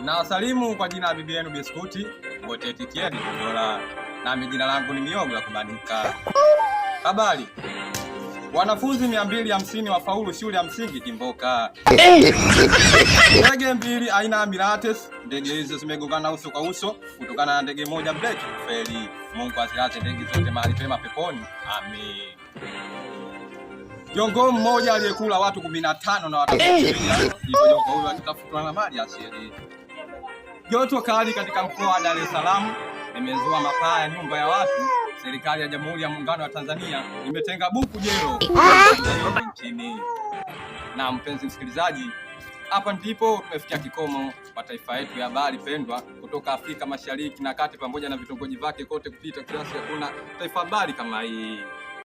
Na wasalimu kwa jina la bibi yenu Biskuti wote tikieni dola. Nami jina langu ni Miogo ya kubandika. Habari. Wanafunzi 250 wafaulu shule ya msingi Kimboka. Ndege mbili aina ya Mirates, ndege hizo zimegongana uso kwa uso kutokana na ndege moja break kufeli. Mungu azilaze ndege zote mahali pema peponi. Amen. Jongo mmoja aliyekula watu 15 na watu 20. Hivyo jongo huyo atatafutwa na mali asili. Joto kali katika mkoa wa Dar es Salaam imezua mapaa ya nyumba ya watu. Serikali ya Jamhuri ya Muungano wa Tanzania imetenga buku jero nchini. Na mpenzi msikilizaji, hapa ndipo tumefikia kikomo kwa taifa yetu ya habari pendwa kutoka Afrika Mashariki na Kati pamoja na vitongoji vyake kote kupita kiasi hakuna taifa habari kama hii.